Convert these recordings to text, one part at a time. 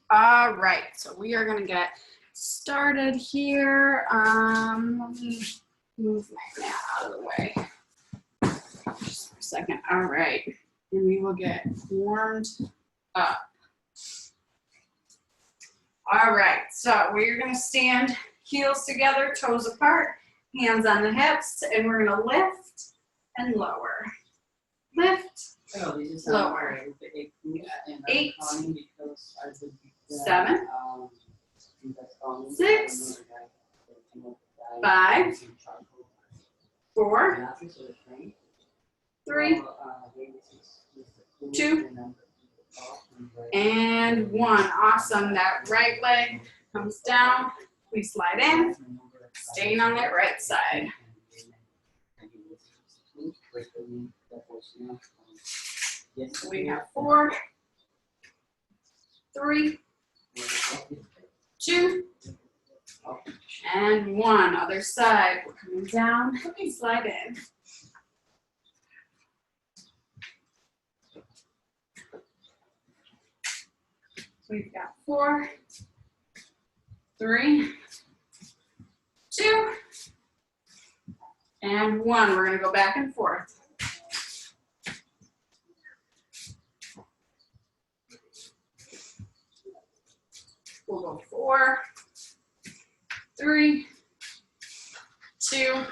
All right, so we are gonna get started here. Let me move my mat out of the way. Just for a second. All right, and we will get warmed up. All right, so we're gonna stand heels together, toes apart, hands on the hips, and we're gonna lift and lower. Lift, lower. 8, 7, 6, 5, 4, 3, 2, and 1. Awesome. That right leg comes down. We slide in, staying on that right side. So we have 4, 3, 2, and 1. Other side. We're coming down. Okay, slide in. So we've got 4, 3, 2, and 1. We're going to go back and forth. We'll go 4, 3, 2,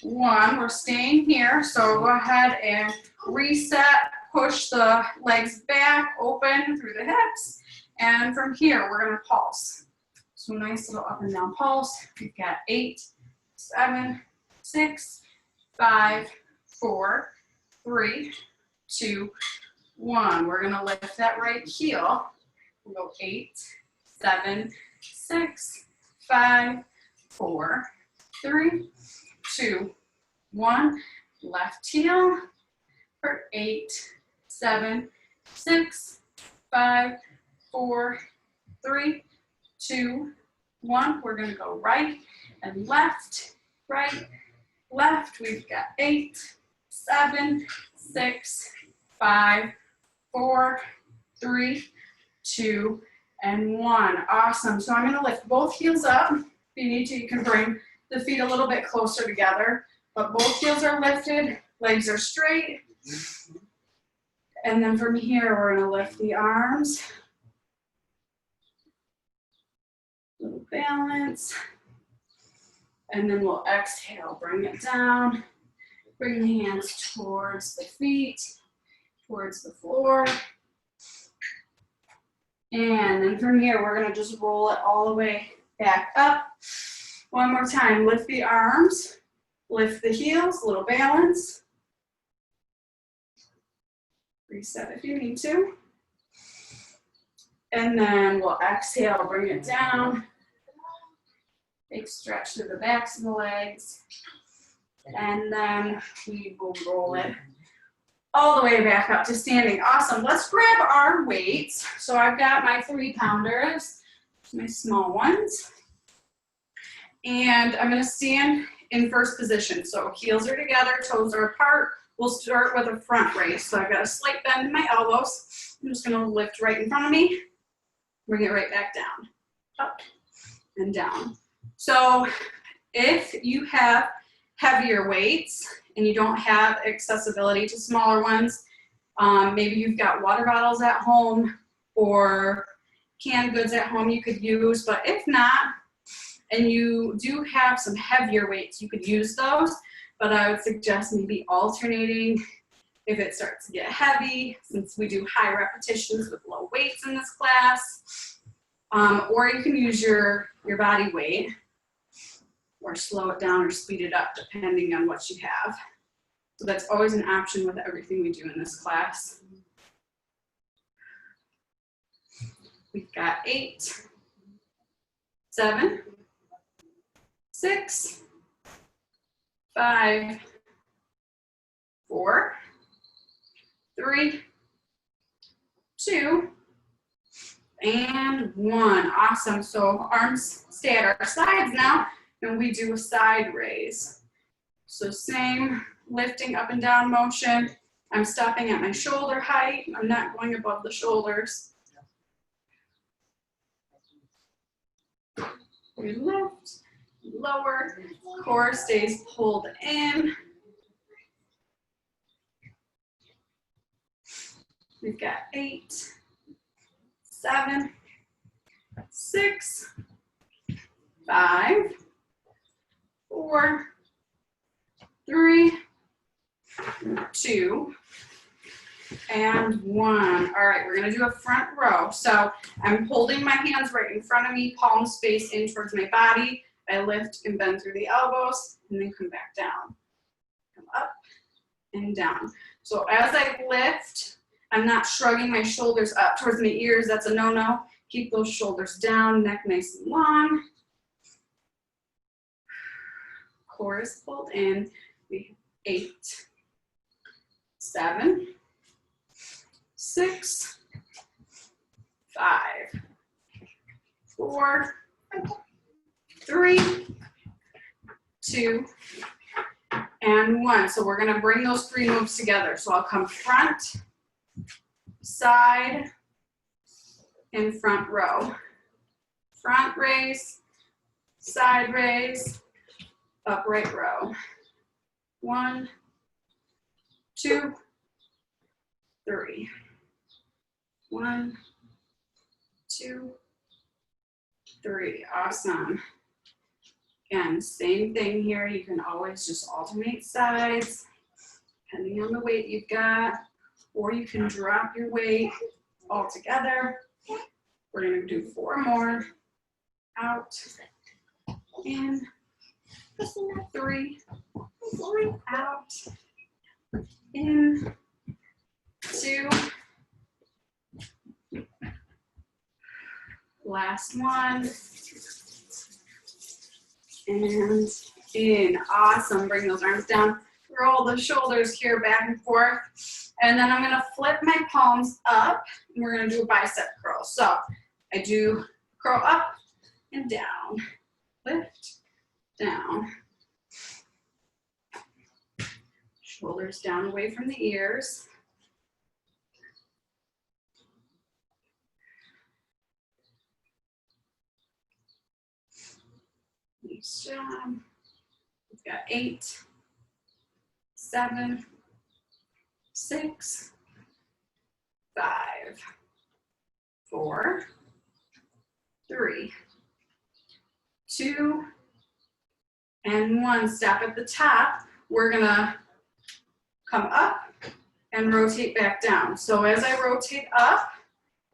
1. We're staying here, so go ahead and reset. Push the legs back, open through the hips, and from here we're going to pulse. So nice little up and down pulse. We've got 8, 7, 6, 5, 4, 3, 2, 1. We're going to lift that right heel. We'll go 8, 7, 6, 5, 4, 3, 2, 1. Left heel for 8, 7, 6, 5, 4, 3, 2, 1. We're going to go right and left, right, left. We've got 8, 7, 6, 5, 4, 3, 2, and 1. Awesome. So I'm going to lift both heels up. If you need to, you can bring the feet a little bit closer together, but both heels are lifted, legs are straight. And then from here, we're going to lift the arms. Little balance. And then we'll exhale, bring it down. Bring the hands towards the feet, towards the floor. And then from here, we're going to just roll it all the way back up. One more time, lift the arms, lift the heels, a little balance. Reset if you need to. And then we'll exhale, bring it down. Big stretch through the backs of the legs. And then we will roll it all the way back up to standing. Awesome. Let's grab our weights. So I've got my 3-pounders, my small ones. And I'm going to stand in first position. So heels are together, toes are apart. We'll start with a front raise. So I've got a slight bend in my elbows. I'm just going to lift right in front of me. Bring it right back down. Up and down. So if you have heavier weights and you don't have accessibility to smaller ones, maybe you've got water bottles at home or canned goods at home you could use, but if not, and you do have some heavier weights, you could use those, but I would suggest maybe alternating if it starts to get heavy, since we do high repetitions with low weights in this class, or you can use your body weight, or slow it down or speed it up depending on what you have. So that's always an option with everything we do in this class. We've got 8, 7, 6, 5, 4, 3, 2, and 1. Awesome. So arms stay at our sides now, and we do a side raise. So same lifting up and down motion. I'm stopping at my shoulder height. I'm not going above the shoulders. We lift, lower, core stays pulled in. We've got 8, 7, 6, 5, 4, 3, 2, and 1. All right, we're gonna do a front row. So I'm holding my hands right in front of me, palms face in towards my body. I lift and bend through the elbows, and then come back down. Come up and down. So as I lift, I'm not shrugging my shoulders up towards my ears. That's a no-no. Keep those shoulders down, neck nice and long. Core is pulled in. We have 8, 7, 6, 5, 4, 3, 2, and 1. So we're gonna bring those 3 moves together. So I'll come front, side, and front row. Front raise, side raise, upright row. 1, 2, 3. 1, 2, 3. Awesome. Again, same thing here. You can always just alternate sides depending on the weight you've got, or you can drop your weight all together. We're going to do 4 more. Out, in, 3, out, in, 2, last one, and in. Awesome. Bring those arms down. Roll the shoulders here back and forth. And then I'm going to flip my palms up, and we're going to do a bicep curl. So I do curl up and down, lift, down. Shoulders down away from the ears. Nice job. We've got 8, 7, 6, 5, 4, 3, 2, and 1. Stop at the top. We're gonna come up and rotate back down. So as I rotate up,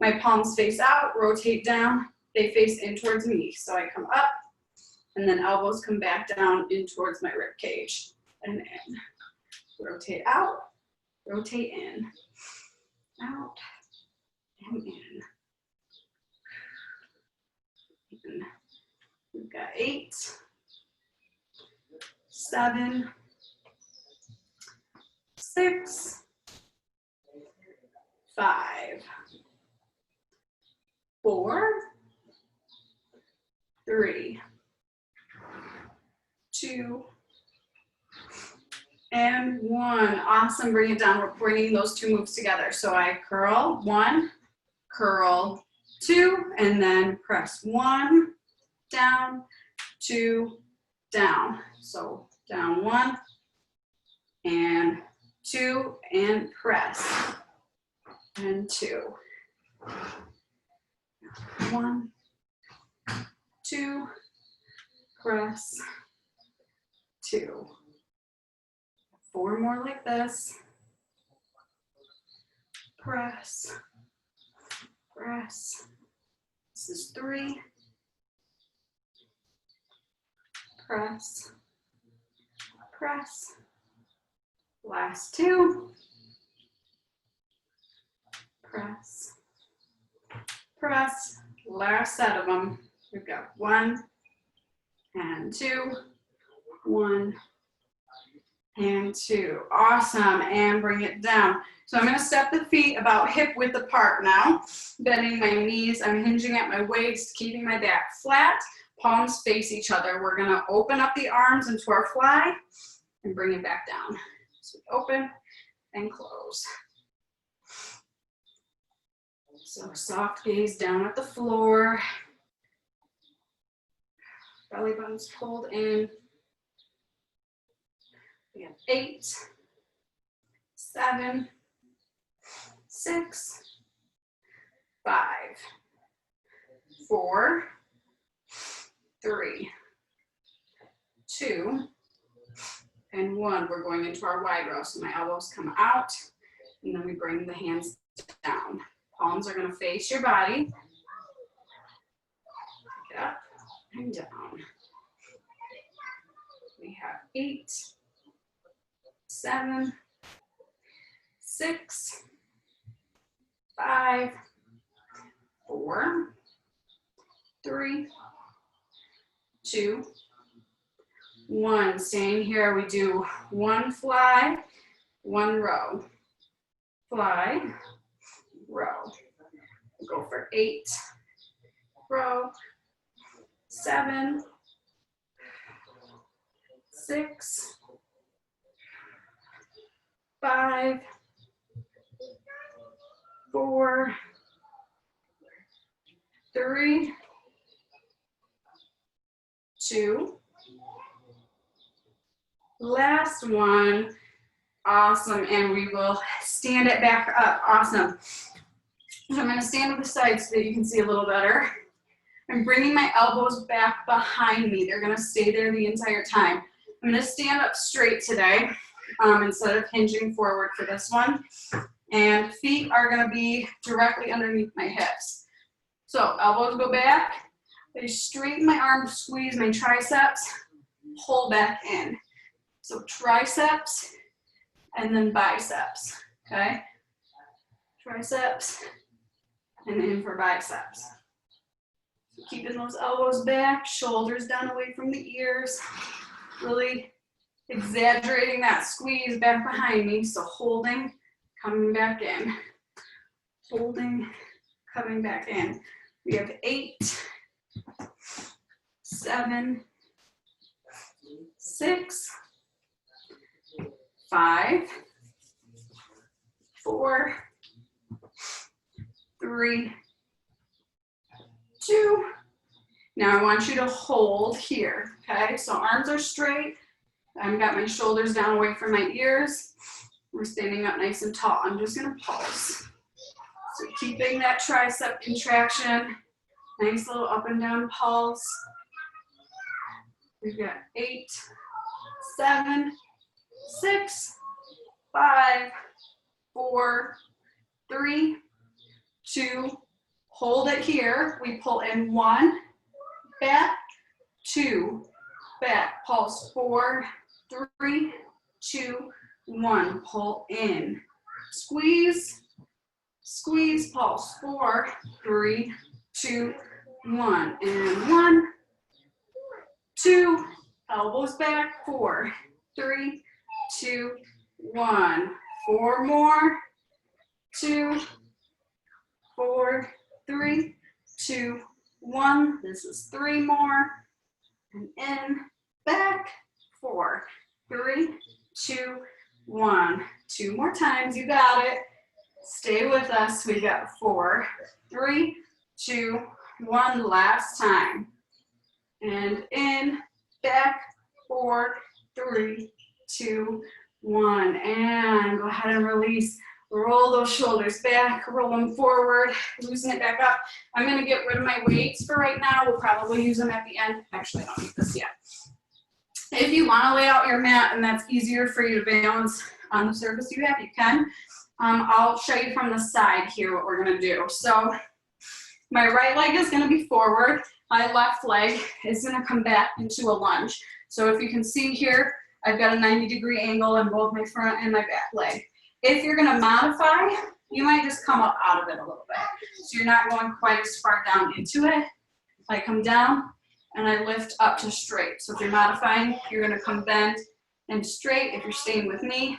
my palms face out, rotate down, they face in towards me. So I come up, and then elbows come back down in towards my rib cage and in. Rotate out, rotate in, out, and in. We've got 8, 7, 6, 5, 4, 3, 2, and 1. Awesome. Bring it down. We're bringing those 2 moves together. So I curl 1, curl 2, and then press 1, down, 2, down. So down 1 and 2, and press, and 2. 1, 2, press, 2. 4 more like this. Press, press. This is 3. Press, press. Last 2. Press, press. Last set of them. We've got 1 and 2, 1 and 2. Awesome. And bring it down. So I'm going to step the feet about hip width apart now. Bending my knees. I'm hinging at my waist, keeping my back flat. Palms face each other. We're going to open up the arms into our fly and bring it back down. So open and close. So soft gaze down at the floor. Belly button's pulled in. We have 8, 7, 6, 5, 4, 3, 2, and 1. We're going into our wide row. So my elbows come out, and then we bring the hands down. Palms are going to face your body. Pick it up and down. We have 8, 7, 6, 5, 4, 3, 2, 1. Staying here, we do 1 fly, 1 row. Fly, row. We'll go for 8, row, 7, 6, 5, 4, 3, 2. Last one. Awesome. And we will stand it back up. Awesome. So I'm going to stand to the side so that you can see a little better. I'm bringing my elbows back behind me. They're going to stay there the entire time. I'm going to stand up straight today instead of hinging forward for this one. And feet are going to be directly underneath my hips. So elbows go back. I straighten my arms, squeeze my triceps, pull back in. So triceps and then biceps, okay? Triceps and in for biceps. So keeping those elbows back, shoulders down away from the ears, really exaggerating that squeeze back behind me. So holding, coming back in. Holding, coming back in. We have 8, 7, 6, 5, 4, 3, 2. Now I want you to hold here, okay? So arms are straight. I've got my shoulders down away from my ears. We're standing up nice and tall. I'm just gonna pulse. So keeping that tricep contraction, nice little up and down pulse. We've got 8, 7, 6, 5, 4, 3, 2, hold it here. We pull in 1, back, 2, back, pulse 4, 3, 2, 1, pull in, squeeze, squeeze, pulse 4, 3, 2, 1, and 1, 2, elbows back, 4, 3, 2, 1, 4 more, 2, 4, 3, 2, 1. This is 3 more, and in, back, 4, 3, 2, 1. 2 more times, you got it. Stay with us. We got 4, 3, 2, 1. Last time. And in, back, 4, 3, 2, 1. And go ahead and release. Roll those shoulders back, roll them forward, loosen it back up. I'm going to get rid of my weights for right now. We'll probably use them at the end. Actually, I don't need this yet. If you want to lay out your mat and that's easier for you to balance on the surface you have, you can. I'll show you from the side here what we're going to do. So my right leg is going to be forward. My left leg is going to come back into a lunge. So if you can see here, I've got a 90-degree angle on both my front and my back leg. If you're going to modify, you might just come up out of it a little bit. So you're not going quite as far down into it. I come down and I lift up to straight. So if you're modifying, you're going to come bend and straight. If you're staying with me,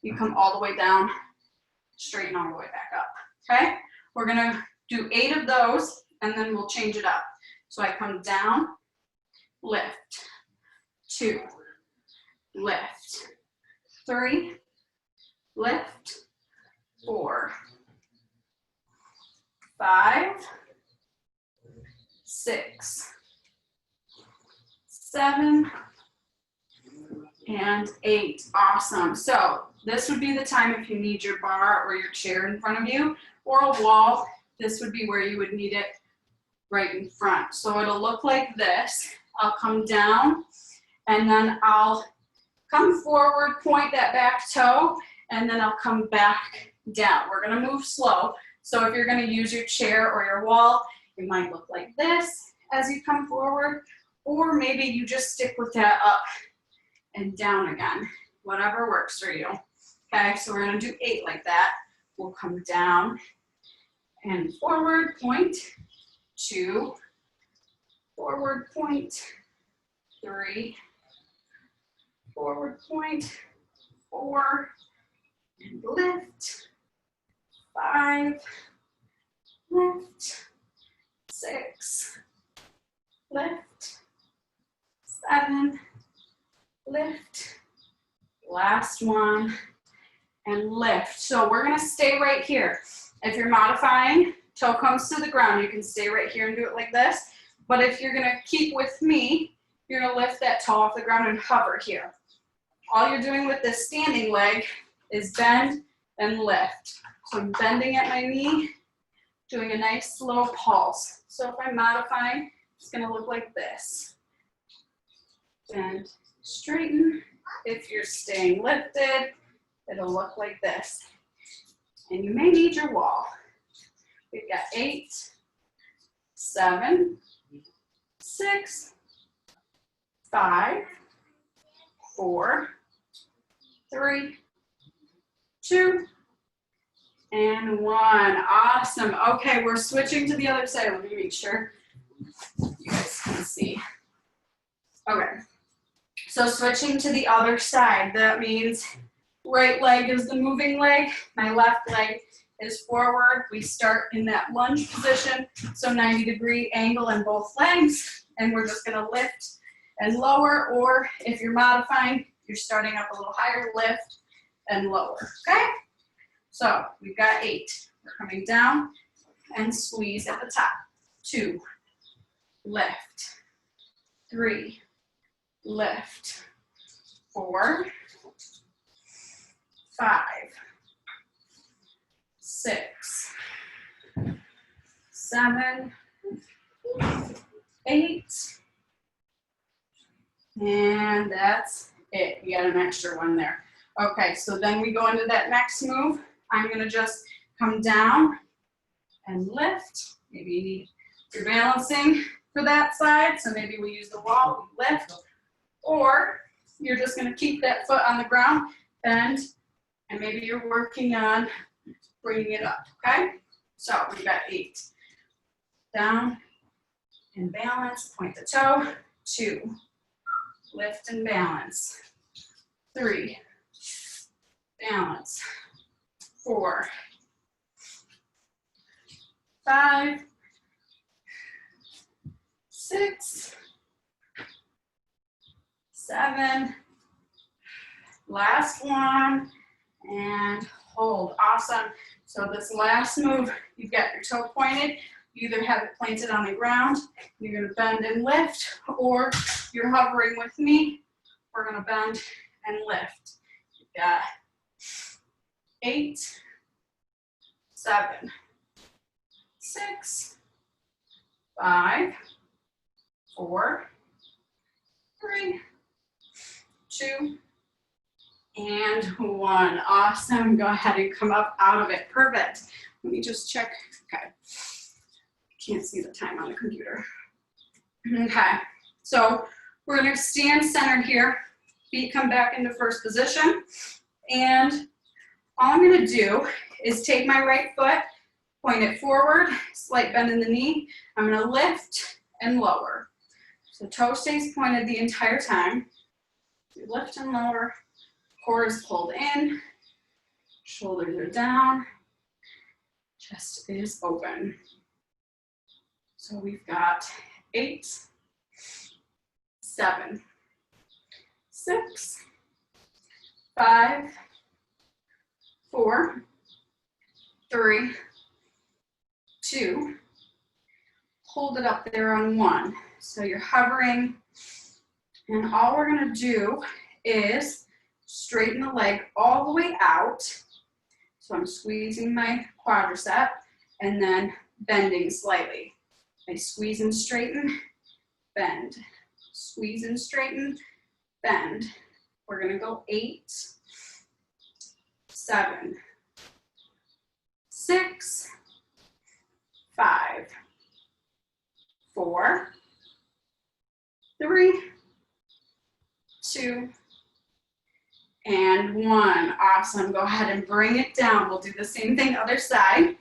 you come all the way down, straighten all the way back up. Okay? We're going to do 8 of those and then we'll change it up. So I come down, lift, 2, lift, 3, lift, 4, 5, 6, 7, and 8. Awesome. So this would be the time if you need your bar or your chair in front of you, or a wall. This would be where you would need it right in front. So it'll look like this. I'll come down, and then I'll come forward, point that back toe, and then I'll come back down. We're gonna move slow. So if you're gonna use your chair or your wall, it might look like this as you come forward, or maybe you just stick with that up and down again, whatever works for you. Okay, so we're gonna do 8 like that. We'll come down and forward, point, 2, forward, point, 3, forward, point, 4, and lift, 5, lift, 6, lift, 7, lift, last one, and lift. So we're gonna stay right here. If you're modifying, toe comes to the ground, you can stay right here and do it like this. But if you're gonna keep with me, you're gonna lift that toe off the ground and hover here. All you're doing with this standing leg is bend and lift. So I'm bending at my knee, doing a nice slow pulse. So if I'm modifying, it's gonna look like this. Bend, straighten. If you're staying lifted, it'll look like this. And you may need your wall. We've got 8, 7, 6, 5, 4, 3, 2, and 1. Awesome. Okay, we're switching to the other side. Let me make sure you guys can see. Okay, so switching to the other side, that means right leg is the moving leg, my left leg is forward. We start in that lunge position, so 90-degree angle in both legs, and we're just gonna lift and lower, or if you're modifying, you're starting up a little higher, lift and lower, okay? So we've got 8. We're coming down and squeeze at the top. 2, lift, 3, lift, 4, 5, 6, 7, 8, and that's it. You got an extra one there. Okay, so then we go into that next move. I'm gonna just come down and lift. Maybe you need, you're balancing for that side, so maybe we use the wall, we lift, or you're just gonna keep that foot on the ground, bend, and maybe you're working on bringing it up, okay? So we've got 8. Down and balance, point the toe, 2, lift and balance, 3, balance, 4, 5, 6, 7, last one, and hold. Awesome. So this last move, you've got your toe pointed, you either have it planted on the ground, you're gonna bend and lift, or you're hovering with me, we're gonna bend and lift. You've got 8, 7, 6, 5, 4, 3, 2, and 1. Awesome. Go ahead and come up out of it. Perfect. Let me just check. Okay. Can't see the time on the computer. Okay. So we're going to stand centered here. Feet come back into first position. And all I'm going to do is take my right foot, point it forward, slight bend in the knee. I'm going to lift and lower. So toe stays pointed the entire time. You lift and lower. Core is pulled in, shoulders are down, chest is open. So we've got 8, 7, 6, 5, 4, 3, 2, hold it up there on 1. So you're hovering And all we're gonna do is straighten the leg all the way out. So I'm squeezing my quadricep and then bending slightly. I squeeze and straighten, bend. Squeeze and straighten, bend. We're gonna go 8, 7, 6, 5, 4, 3, 2, and 1. Awesome. Go ahead and bring it down. We'll do the same thing other side.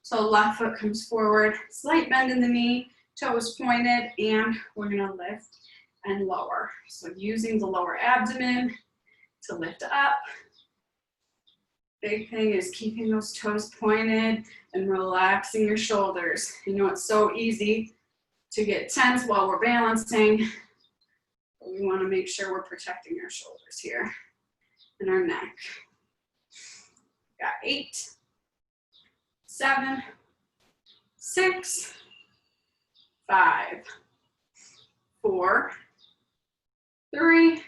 So left foot comes forward, slight bend in the knee, toes pointed, and we're gonna lift and lower. So using the lower abdomen to lift up. Big thing is keeping those toes pointed and relaxing your shoulders. You know, it's so easy to get tense while we're balancing, but we want to make sure we're protecting our shoulders here and our neck. Got 8, 7, 6, 5, 4, 3,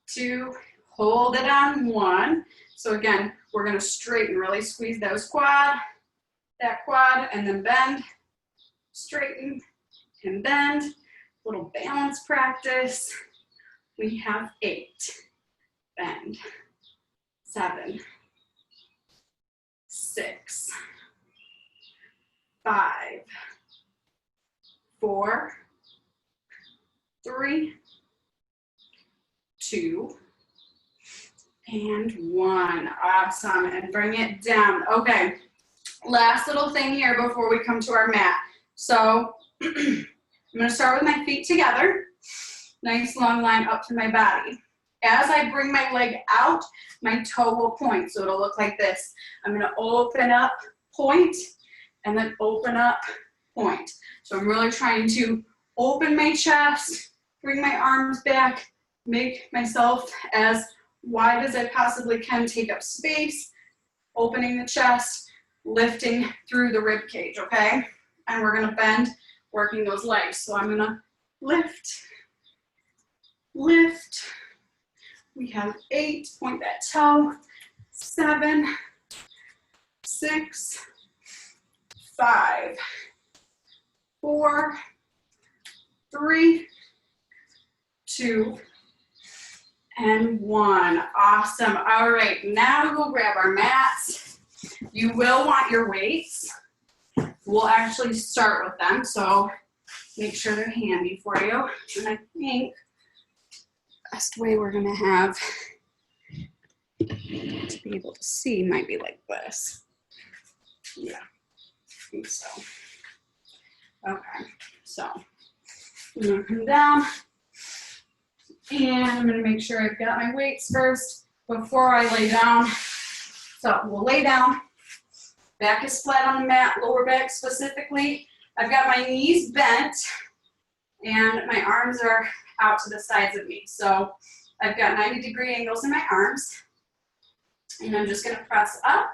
2, hold it on 1. So again, we're gonna straighten, really squeeze that quad, and then bend, straighten, and bend. Little balance practice. We have 8, bend, 7, 6, 5, 4, 3, 2, and 1. Awesome. And bring it down. Okay. Last little thing here before we come to our mat. So I'm going to start with my feet together. Nice long line up to my body. As I bring my leg out, my toe will point. So it'll look like this. I'm going to open up, point, and then open up, point. So I'm really trying to open my chest, bring my arms back, make myself as wide as I possibly can, take up space, opening the chest, lifting through the rib cage, okay? And we're gonna bend, working those legs. So I'm gonna lift, lift. We have 8, point that toe, 7, 6, 5, 4, 3, 2, and 1. Awesome. All right, now we'll grab our mats. You will want your weights. We'll actually start with them, so make sure they're handy for you. And I think the best way we're gonna have to be able to see might be like this. Yeah, I think so. Okay, so I'm gonna come down. And I'm going to make sure I've got my weights first before I lay down. So we'll lay down. Back is flat on the mat, lower back specifically. I've got my knees bent and my arms are out to the sides of me. So I've got 90-degree angles in my arms. And I'm just going to press up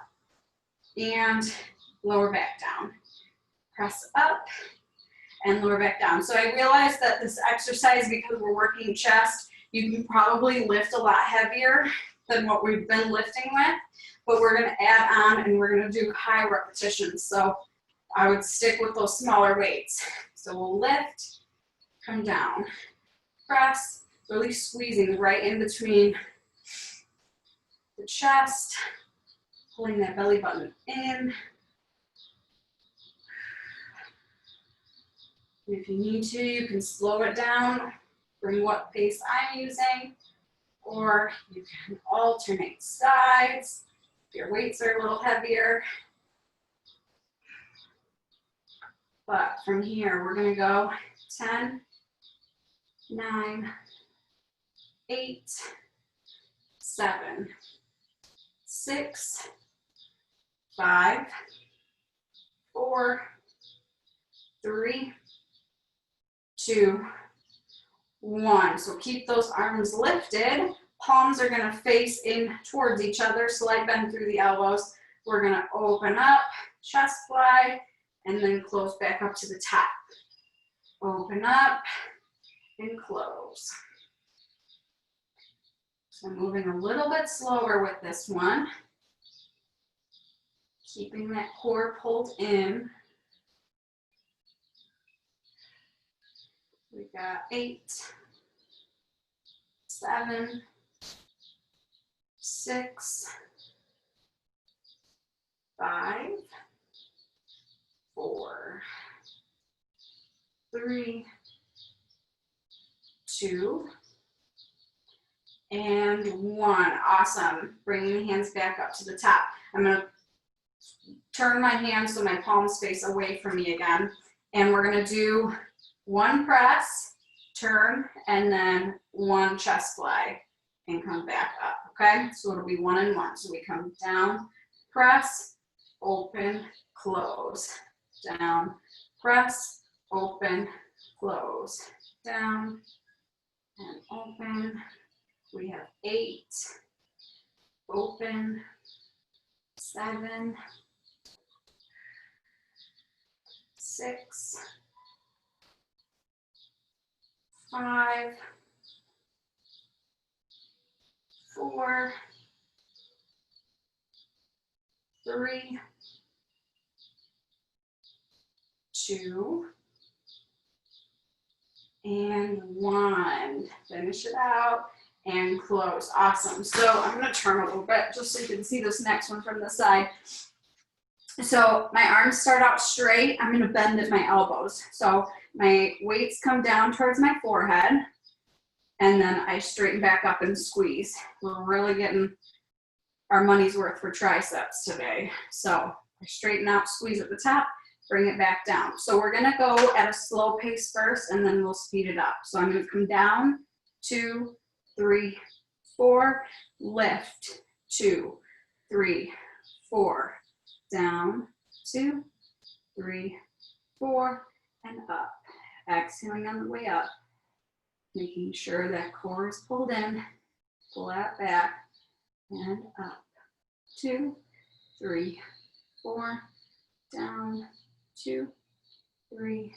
and lower back down. Press up and lower back down. So I realized that this exercise, because we're working chest, you can probably lift a lot heavier than what we've been lifting with, but we're gonna add on and we're gonna do high repetitions. So I would stick with those smaller weights. So we'll lift, come down, press, really squeezing right in between the chest, pulling that belly button in. If you need to, you can slow it down, bring what pace I'm using, or you can alternate sides if your weights are a little heavier. But from here, we're gonna go 10, 9, 8, 7, 6, 5, 4, 3, 2, 1. So keep those arms lifted. Palms are going to face in towards each other. Slight bend through the elbows. We're going to open up, chest fly, and then close back up to the top. Open up and close. So I'm moving a little bit slower with this one. Keeping that core pulled in. We got 8, 7, 6, 5, 4, 3, 2, and 1. Awesome. Bringing the hands back up to the top. I'm going to turn my hands so my palms face away from me again. And we're going to do 1 press, turn, and then 1 chest fly and come back up. Okay? So it'll be 1 and 1. So we come down, press, open, close. Down, press, open, close. Down, and open. We have 8, open, 7, 6, 5, 4, 3, 2, and 1. Finish it out and close. Awesome. So I'm going to turn a little bit just so you can see this next one from the side. So my arms start out straight. I'm going to bend at my elbows. So my weights come down towards my forehead, and then I straighten back up and squeeze. We're really getting our money's worth for triceps today. So I straighten out, squeeze at the top, bring it back down. So we're going to go at a slow pace first, and then we'll speed it up. So I'm going to come down, 2, 3, 4, lift, 2, 3, 4, down, 2, 3, 4, and up. Exhaling on the way up, making sure that core is pulled in, flat back, and up. 2, 3, 4, down, 2, 3,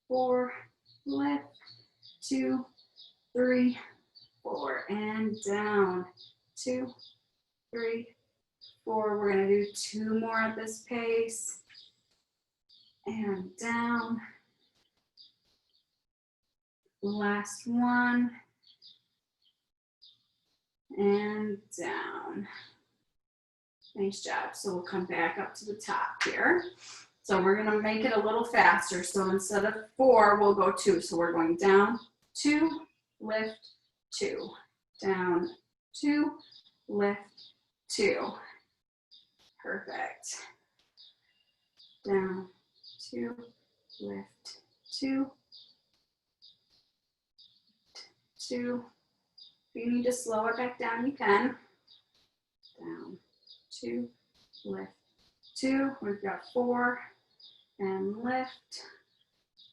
4, lift, 2, 3, 4, and down, 2, 3, 4. We're going to do 2 more at this pace, and down. Last one, and down. Nice job. So we'll come back up to the top here. So we're going to make it a little faster. So instead of 4, we'll go 2. So we're going down, 2, lift, 2, down, 2, lift, 2. Perfect. Down, 2, lift, 2, 2. If you need to slow it back down, you can. Down, 2, lift, 2. We've got 4, and lift,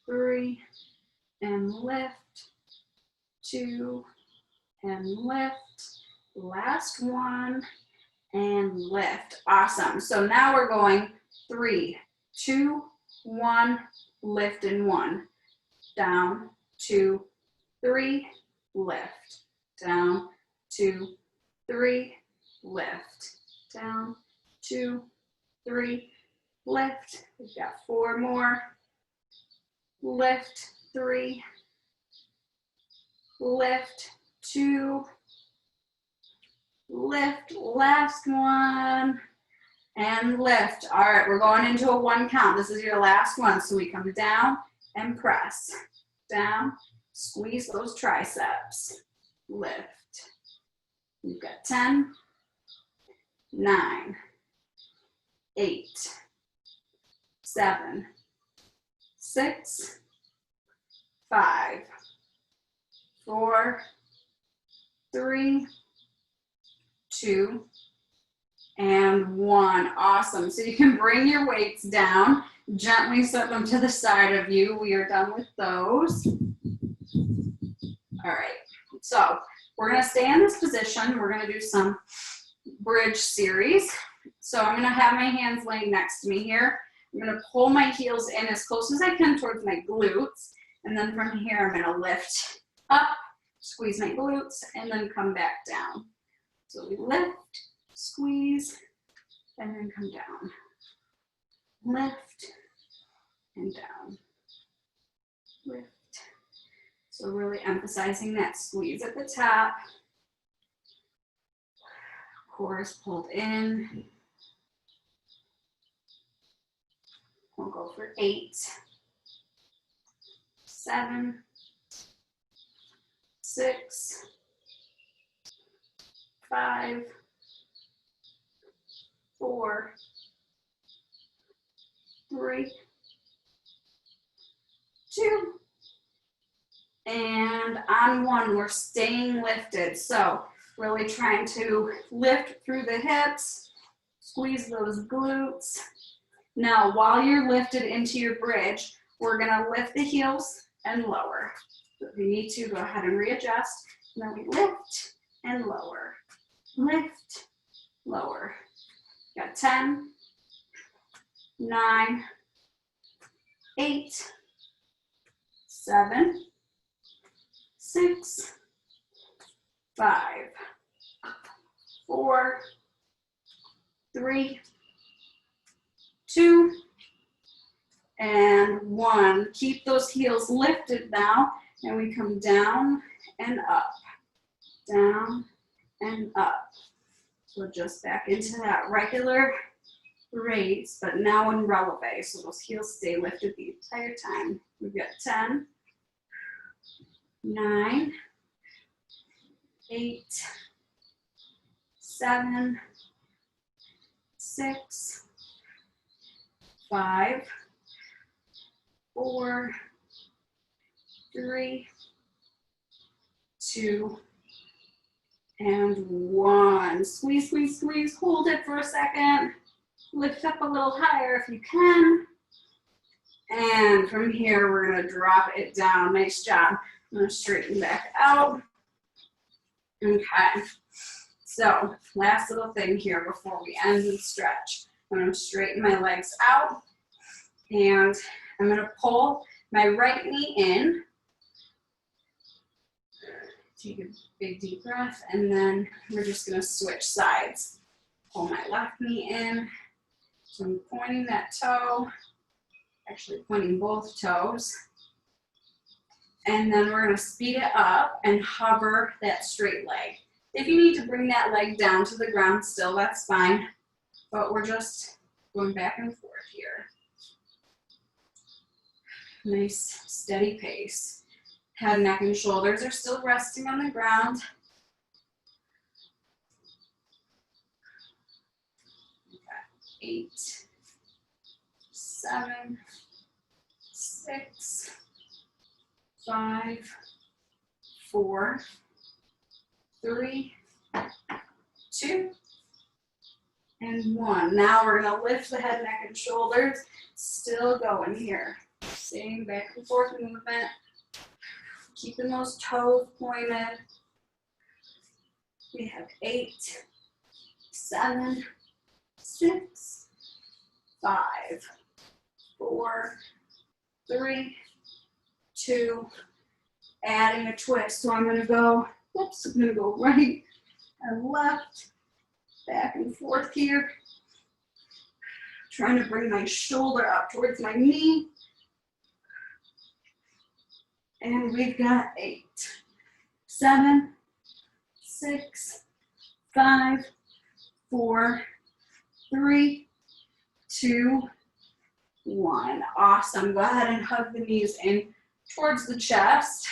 3, and lift, 2, and lift. Last one, and lift. Awesome. So now we're going 3, 2, 1, lift, and 1. Down, 2, 3, lift. Down, 2, 3, lift. Down, 2, 3, lift. We've got 4 more. Lift, 3, lift, 2, lift, last one, and lift. All right, we're going into a 1 count. This is your last one. So we come down and press. Down, squeeze those triceps. Lift. We've got 10, 9, 8, 7, 6, 5, 4, 3, 2, and 1. Awesome. So you can bring your weights down, gently set them to the side of you. We are done with those. All right. So we're going to stay in this position. We're going to do some bridge series. So I'm going to have my hands laying next to me here. I'm going to pull my heels in as close as I can towards my glutes. And then from here, I'm gonna lift up, squeeze my glutes, and then come back down. So we lift, squeeze, and then come down. Lift, and down. Lift. So really emphasizing that squeeze at the top. Core is pulled in. We'll go for 8, 7, 6, 5, 4, 3, 2, and on 1, we're staying lifted. So really trying to lift through the hips, squeeze those glutes. Now, while you're lifted into your bridge, we're gonna lift the heels and lower. So if you need to, go ahead and readjust. And then we lift and lower. Lift, lower. Got 10, 9, 8, 7, 6, 5, 4, 3, 2, and 1. Keep those heels lifted now, and we come down and up, down and up. So just back into that regular raise, but now in releve. So those heels stay lifted the entire time. We've got 10, 9, 8, 7, 6, 5, 4, 3, 2, and 1. Squeeze, squeeze, squeeze. Hold it for a second. Lift up a little higher if you can. And from here, we're going to drop it down. Nice job. I'm going to straighten back out. Okay. So last little thing here before we end and stretch. I'm going to straighten my legs out. And I'm going to pull my right knee in. Take a big deep breath, and then we're just going to switch sides. Pull my left knee in. So I'm pointing that toe, actually pointing both toes. And then we're going to speed it up and hover that straight leg. If you need to bring that leg down to the ground still, that's fine. But we're just going back and forth here. Nice, steady pace. Head, neck, and shoulders are still resting on the ground. Okay. 8, 7, 6, 5, 4, 3, 2, and 1. Now we're going to lift the head, neck, and shoulders. Still going here. Same back and forth movement. Keeping those toes pointed. We have 8, 7, 6, 5, 4, 3, 2, adding a twist. So I'm going to go, whoops, I'm going to go right and left, back and forth here. Trying to bring my shoulder up towards my knee. And we've got 8, 7, 6, 5, 4, 3, 2, 1. Awesome. Go ahead and hug the knees in towards the chest.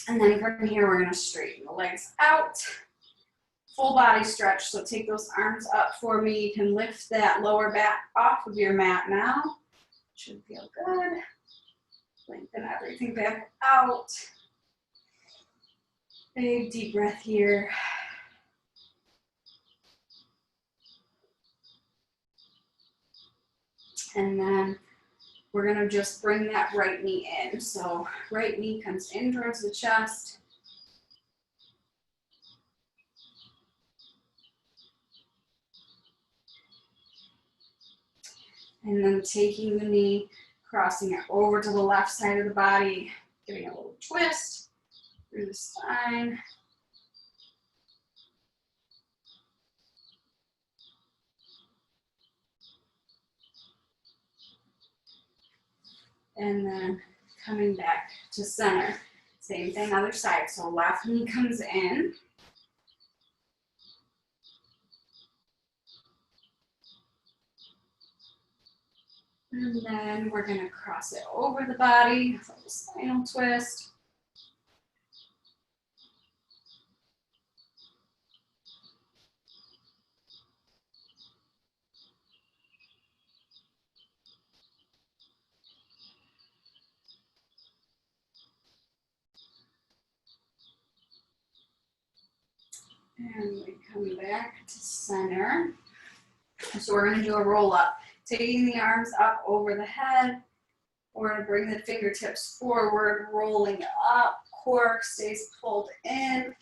And then from here, we're going to straighten the legs out. Full body stretch. So take those arms up for me. You can lift that lower back off of your mat now. Should feel good. Lengthen everything back out. Big deep breath here. And then we're going to just bring that right knee in. So right knee comes in towards the chest. And then taking the knee crossing it over to the left side of the body, giving a little twist through the spine. And then coming back to center. Same thing, other side. So left knee comes in. And then we're gonna cross it over the body, a little spinal twist. And we come back to center. So we're gonna do a roll up. Taking the arms up over the head. We're gonna bring the fingertips forward, rolling up. Core stays pulled in.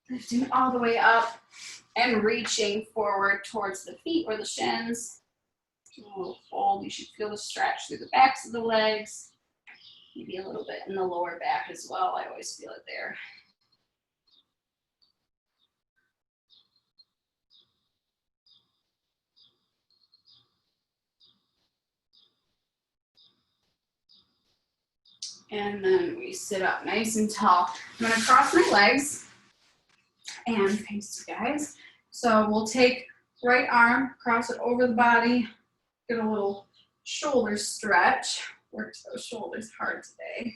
Lifting all the way up and reaching forward towards the feet or the shins. Do a little fold. You should feel the stretch through the backs of the legs. Maybe a little bit in the lower back as well. I always feel it there. And then we sit up nice and tall. I'm gonna cross my legs and face you guys. So we'll take right arm, cross it over the body, get a little shoulder stretch. Worked those shoulders hard today.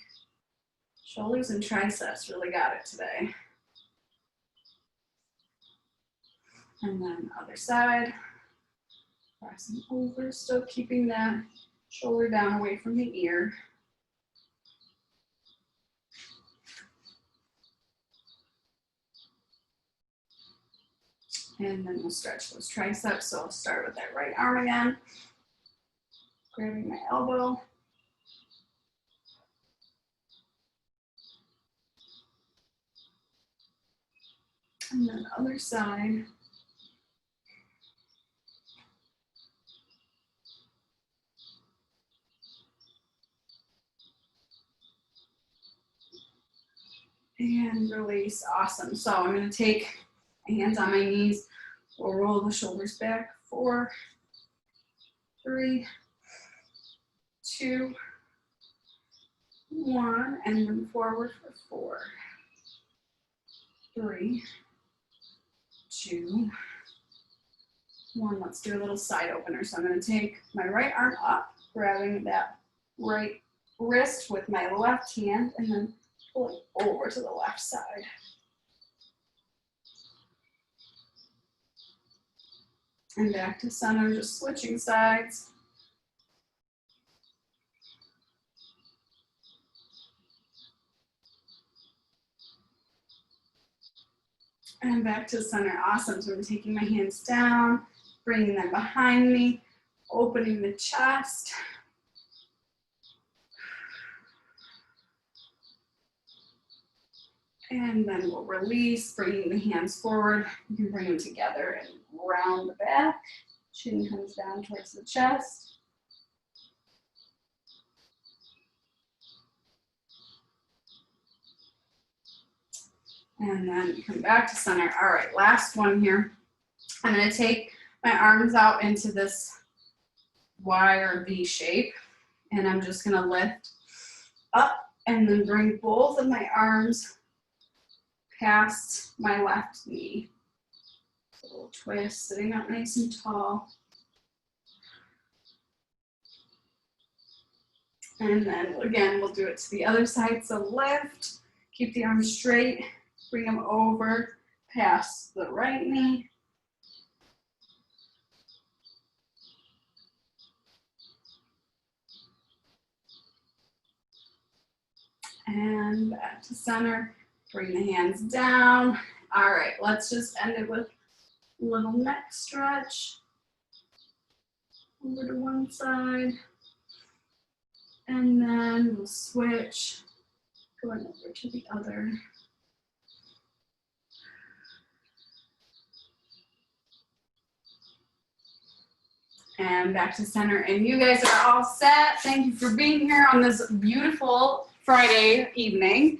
Shoulders and triceps really got it today. And then other side, crossing over, still keeping that shoulder down away from the ear. And then we'll stretch those triceps. So I'll start with that right arm again. Grabbing my elbow. And then other side. And release. Awesome. So I'm going to take my hands on my knees. We'll roll the shoulders back. 4, 3, 2, 1, and then forward for 4, 3, 2, 1. Let's do a little side opener. So I'm going to take my right arm up, grabbing that right wrist with my left hand, and then pull it over to the left side. And back to center, just switching sides. And back to center. Awesome. So I'm taking my hands down, bringing them behind me, opening the chest. And then we'll release, bringing the hands forward. You can bring them together and round the back. Chin comes down towards the chest. And then come back to center. All right, last one here. I'm gonna take my arms out into this Y or V shape. And I'm just gonna lift up and then bring both of my arms past my left knee. A little twist, sitting up nice and tall. And then again, we'll do it to the other side. So lift, keep the arms straight, bring them over past the right knee. And back to center, bring the hands down. All right, let's just end it with a little neck stretch. Over to one side. And then we'll switch, going over to the other. And back to center. And you guys are all set. Thank you for being here on this beautiful Friday evening.